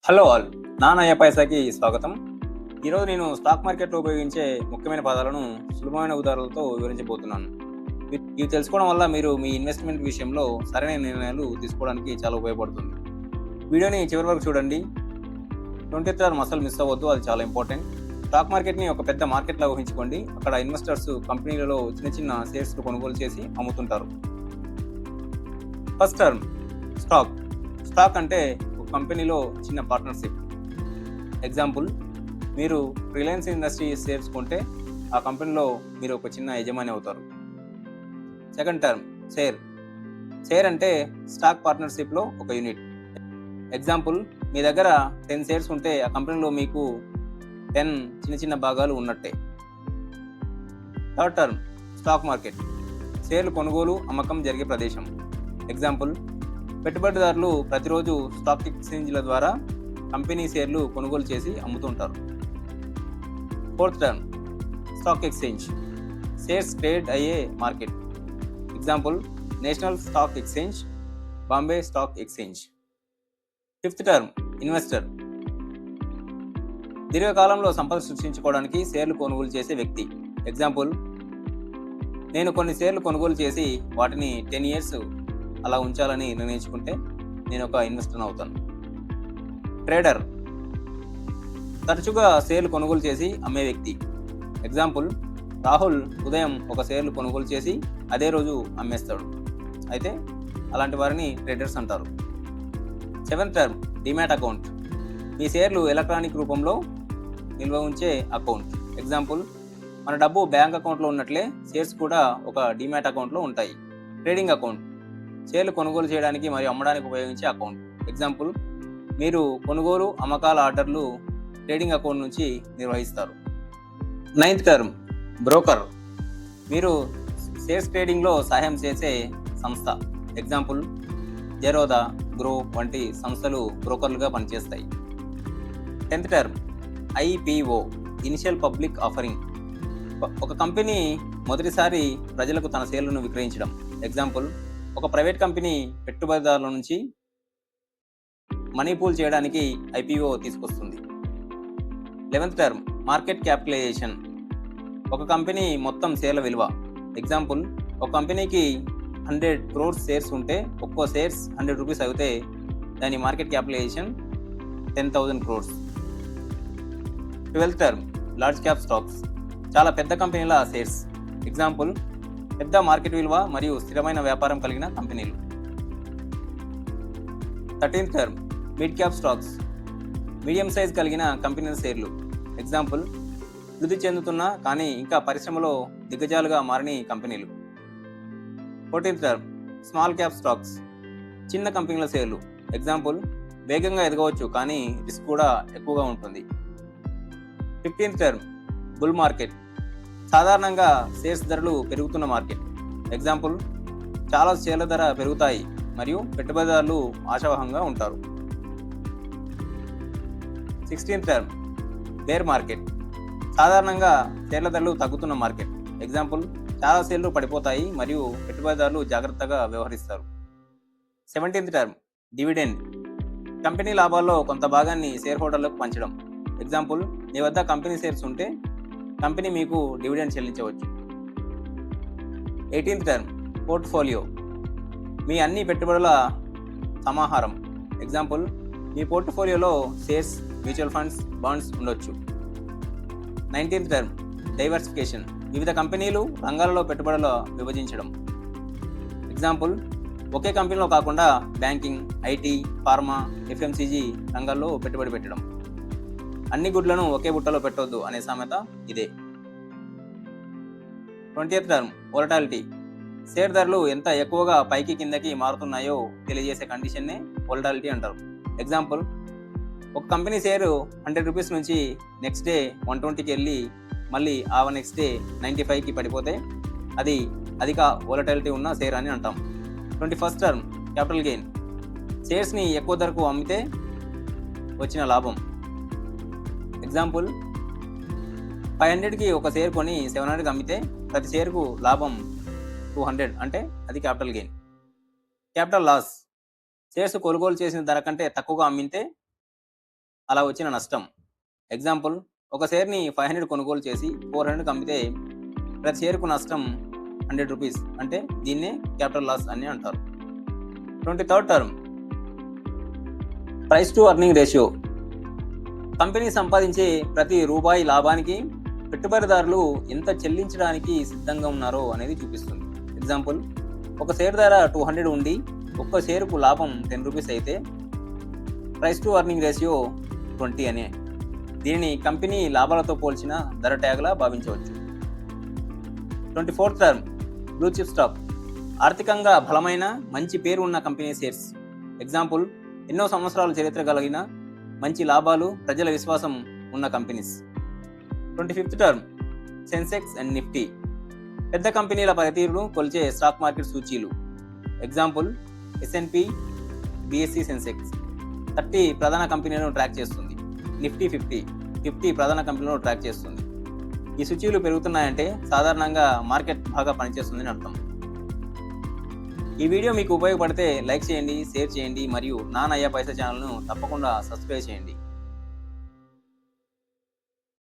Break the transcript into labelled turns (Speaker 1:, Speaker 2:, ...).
Speaker 1: Hello all, Nanayya పైసాకి స్వాగతం. ఈరోజు నేను స్టాక్ మార్కెట్లో ఉపయోగించే ముఖ్యమైన పదాలను సులభమైన ఉదాహరణలతో వివరించబోతున్నాను. ఇవి తెలుసుకోవడం వల్ల మీరు మీ ఇన్వెస్ట్మెంట్ విషయంలో సరైన నిర్ణయాలు తీసుకోవడానికి చాలా ఉపయోగపడుతుంది. వీడియోని చివరి వరకు చూడండి. 20th టర్మ్ అసలు మిస్ అవ్వద్దు, అది చాలా ఇంపార్టెంట్. స్టాక్ మార్కెట్ని ఒక పెద్ద మార్కెట్లా ఊహించుకోండి. అక్కడ ఇన్వెస్టర్స్ కంపెనీలలో చిన్న చిన్న షేర్స్ కొనుగోలు చేసి అమ్ముతుంటారు. First term stock. స్టాక్ అంటే ఒక కంపెనీలో చిన్న పార్ట్నర్షిప్. ఎగ్జాంపుల్, మీరు రిలయన్స్ ఇండస్ట్రీ షేర్స్ కొంటే ఆ కంపెనీలో మీరు ఒక చిన్న యజమాని అవుతారు. Second term share. షేర్ అంటే స్టాక్ పార్ట్నర్షిప్లో ఒక యూనిట్. ఎగ్జాంపుల్, మీ దగ్గర 10 షేర్స్ ఉంటే ఆ కంపెనీలో మీకు 10 చిన్న చిన్న భాగాలు ఉన్నట్టే. Third term stock market. షేర్లు కొనుగోలు అమ్మకం జరిగే ప్రదేశం. ఎగ్జాంపుల్, పెట్టుబడిదారులు ప్రతిరోజు స్టాక్ ఎక్స్చేంజ్ల ద్వారా కంపెనీ షేర్లు కొనుగోలు చేసి అమ్ముతుంటారు. Fourth term stock exchange. Shares trade అయ్యే market. Example, national stock exchange, Bombay stock exchange. Fifth term investor. దీర్ఘకాలంలో సంపద సృష్టించుకోవడానికి షేర్లు కొనుగోలు చేసే వ్యక్తి. ఎగ్జాంపుల్, నేను కొన్ని షేర్లు కొనుగోలు చేసి వాటిని 10 years అలా ఉంచాలని నిర్ణయించుకుంటే నేను ఒక ఇన్వెస్టర్ అవుతాను. ట్రేడర్. తరచుగా షేర్లు కొనుగోలు చేసి అమ్మే వ్యక్తి. ఎగ్జాంపుల్, రాహుల్ ఉదయం ఒక షేర్లు కొనుగోలు చేసి అదే రోజు అమ్మేస్తాడు. అయితే అలాంటి వారిని ట్రేడర్స్ అంటారు. Seventh term demat account. మీ షేర్లు ఎలక్ట్రానిక్ రూపంలో నిల్వ ఉంచే అకౌంట్. ఎగ్జాంపుల్, మన డబ్బు బ్యాంక్ అకౌంట్లో ఉన్నట్లే షేర్స్ కూడా ఒక డిమాట్ అకౌంట్లో ఉంటాయి. Trading account. షేర్లు కొనుగోలు చేయడానికి మరియు అమ్మడానికి ఉపయోగించే అకౌంట్. ఎగ్జాంపుల్, మీరు కొనుగోలు అమ్మకాల ఆర్డర్లు ట్రేడింగ్ అకౌంట్ నుంచి నిర్వహిస్తారు. Ninth term broker. మీరు షేర్స్ ట్రేడింగ్లో సహాయం చేసే సంస్థ. ఎగ్జాంపుల్, జెరోదా, గ్రో వంటి సంస్థలు బ్రోకర్లుగా పనిచేస్తాయి. 10th term IPO, initial public offering. ఒక కంపెనీ మొదటిసారి ప్రజలకు తన షేర్లను విక్రయించడం. ఎగ్జాంపుల్, ఒక ప్రైవేట్ కంపెనీ పెట్టుబడిదారుల నుంచి మనీ పూల్ చేయడానికి ఐపీఓ తీసుకొస్తుంది. 11th term market capitalization. ఒక కంపెనీ మొత్తం షేర్ల విలువ. ఎగ్జాంపుల్, ఒక కంపెనీకి 100 crores షేర్స్ ఉంటే ఒక్కో షేర్స్ 100 rupees అయితే దాని market capitalization 10,000 crores. 12th term large cap stocks. చాలా పెద్ద కంపెనీల షేర్స్. ఎగ్జాంపుల్, పెద్ద మార్కెట్ విలువ మరియు స్థిరమైన వ్యాపారం కలిగిన కంపెనీలు. 13th term mid cap stocks. Medium size కలిగిన కంపెనీల షేర్లు. ఎగ్జాంపుల్, వృద్ధి చెందుతున్న కానీ ఇంకా పరిశ్రమలో దిగ్గజాలుగా మారని కంపెనీలు. 14th term small cap stocks. చిన్న కంపెనీల షేర్లు. ఎగ్జాంపుల్, వేగంగా ఎదగవచ్చు కానీ రిస్క్ కూడా ఎక్కువగా ఉంటుంది. 15th term bull market. సాధారణంగా షేర్స్ ధరలు పెరుగుతున్న మార్కెట్. ఎగ్జాంపుల్, చాలా షేర్ల ధర పెరుగుతాయి మరియు పెట్టుబడిదారులు ఆశావహంగా ఉంటారు. 16th term bear market. సాధారణంగా షేర్ల ధరలు తగ్గుతున్న మార్కెట్. ఎగ్జాంపుల్, చాలా షేర్లు పడిపోతాయి మరియు పెట్టుబడిదారులు జాగ్రత్తగా వ్యవహరిస్తారు. 17th term dividend. కంపెనీ లాభాల్లో కొంత భాగాన్ని షేర్ హోల్డర్లకు పంచడం. ఎగ్జాంపుల్, మీ వద్ద కంపెనీ షేర్స్ ఉంటే కంపెనీ మీకు డివిడెండ్ చెల్లించవచ్చు. 18th term portfolio. మీ అన్ని పెట్టుబడుల సమాహారం. ఎగ్జాంపుల్, మీ పోర్ట్ఫోలియోలో షేర్స్, మ్యూచువల్ ఫండ్స్, బాండ్స్ ఉండొచ్చు. 19th term diversification. వివిధ కంపెనీలు, రంగాలలో పెట్టుబడుల విభజించడం. ఎగ్జాంపుల్, ఒకే కంపెనీలో కాకుండా బ్యాంకింగ్, ఐటీ, ఫార్మా, ఎఫ్ఎంసీజీ రంగాల్లో పెట్టుబడి పెట్టడం. అన్ని గుడ్లను ఒకే బుట్టలో పెట్టొద్దు అనే సామెత ఇదే. 20th term volatility. షేర్ ధరలు ఎంత ఎక్కువగా పైకి కిందకి మారుతున్నాయో తెలియజేసే కండిషన్నే వోలటాలిటీ అంటారు. ఎగ్జాంపుల్, ఒక కంపెనీ షేరు 100 rupees నుంచి నెక్స్ట్ డే 120కి వెళ్ళి మళ్ళీ ఆ నెక్స్ట్ డే 95కి పడిపోతే అది అధిక వోలటాలిటీ ఉన్న షేర్ అని అంటాం. 21st term capital gain. షేర్స్ని ఎక్కువ ధరకు అమ్మితే వచ్చిన లాభం. ఎగ్జాంపుల్, 500కి ఒక షేర్ కొని 700కి అమ్మితే ప్రతి షేర్కు లాభం 200, అంటే అది capital gain. Capital loss. Shares కొనుగోలు చేసిన ధర కంటే తక్కువగా అమ్మితే అలా వచ్చిన నష్టం. ఎగ్జాంపుల్, ఒక షేర్ని 500 కొనుగోలు చేసి 400కి అమ్మితే ప్రతి షేర్కు నష్టం 100 రూపీస్, అంటే దీన్నే క్యాపిటల్ లాస్ అని అంటారు. 23rd term, price to earning ratio. Company సంపాదించే ప్రతి రూపాయి లాభానికి పెట్టుబడిదారులు ఎంత చెల్లించడానికి సిద్ధంగా ఉన్నారో అనేది చూపిస్తుంది. ఎగ్జాంపుల్, ఒక షేర్ ధర 200 ఉండి ఒక్క షేరుకు లాభం 10 రూపీస్ అయితే ప్రైస్ టు ఎర్నింగ్ రేషియో 20 అనే. దీనిని కంపెనీ లాభాలతో పోల్చిన ధర ట్యాగ్లా భావించవచ్చు. 24th term, blue chip stock. ఆర్థికంగా బలమైన మంచి పేరు ఉన్న కంపెనీ షేర్స్. ఎగ్జాంపుల్, ఎన్నో సంవత్సరాల చరిత్ర కలిగిన మంచి లాభాలు, ప్రజల విశ్వాసం ఉన్న companies. 25th term, Sensex and Nifty. పెద్ద కంపెనీల పనితీరును కొలిచే స్టాక్ మార్కెట్ సూచీలు. ఎగ్జాంపుల్, S&P, BSE సెన్సెక్స్ 30 ప్రధాన కంపెనీలను ట్రాక్ చేస్తుంది. నిఫ్టీ 50 ప్రధాన కంపెనీలను ట్రాక్ చేస్తుంది. ఈ సూచీలు పెరుగుతున్నాయంటే సాధారణంగా మార్కెట్ బాగా పనిచేస్తుందని అర్థం. ఈ వీడియో మీకు ఉపయోగపడితే లైక్ చేయండి, షేర్ చేయండి మరియు నా నయ్యా పైసా ఛానల్ను తప్పకుండా సబ్స్క్రైబ్ చేయండి.